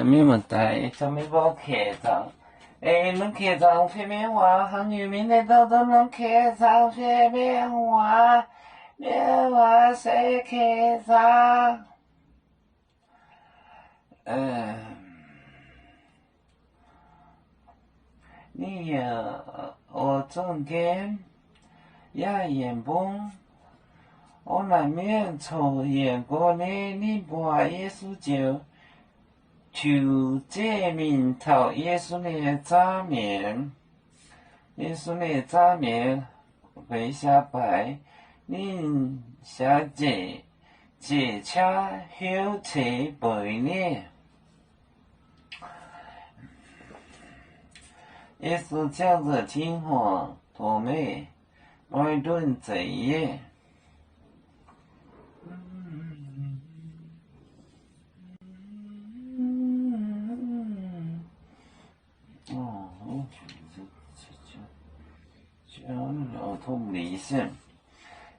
没问题，做咩帮客栈？恁客栈方面话，行渔民的都恁客栈方面话，别话谁客栈？你我中间也眼崩，我难免抽烟过呢，你把耶稣就这名头耶稣的早面，耶稣的早面为下拜，你下这车后车背呢？耶稣叫着听话，多美，爱顿贼耶。交通理性，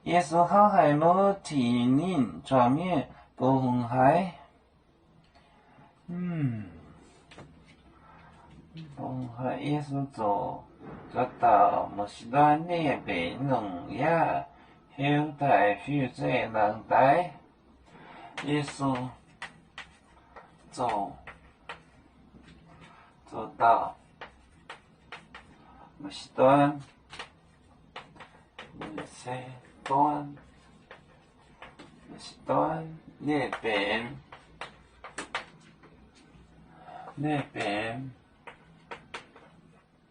耶稣好海路体宁转面不红海，红海耶稣走到莫西端那边农亚，后代负责人代，耶稣走到莫西端。端那边弄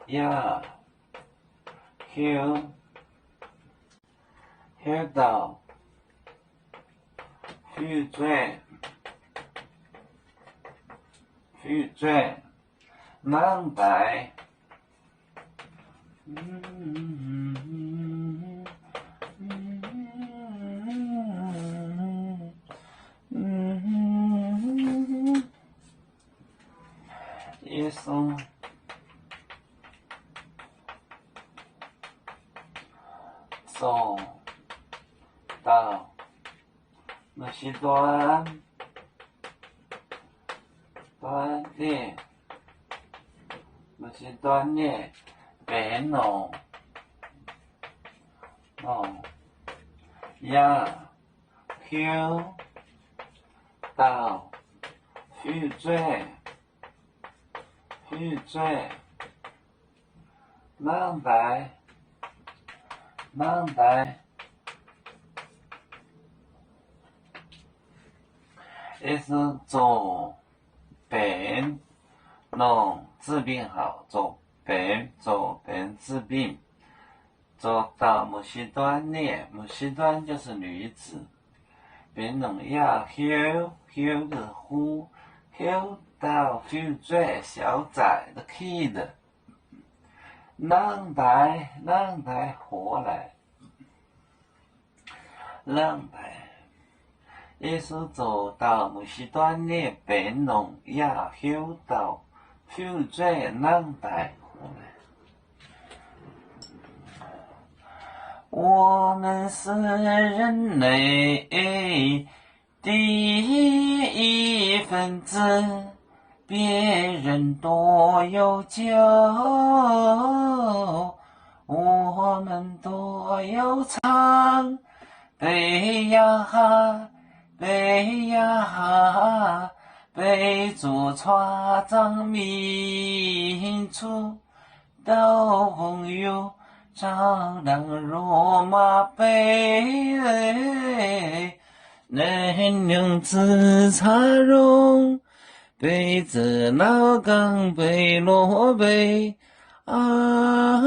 呀后到负责南北，耶稣走到那些端的。那些端的别弄呀后到负责南北也是走边弄治病好，走边治病，走到某些端呢，某些端就是女子，边弄呀后的呼，后到负责小仔的 kid， 南北回来，南北。耶稣走到某些端呢，边弄呀后到负责南北回来。我们是人类第一分子，别人多有酒，我们多有唱，背呀背主创造民族，都朋友照亮罗马杯，能用自茶容，杯子老梗杯落杯啊。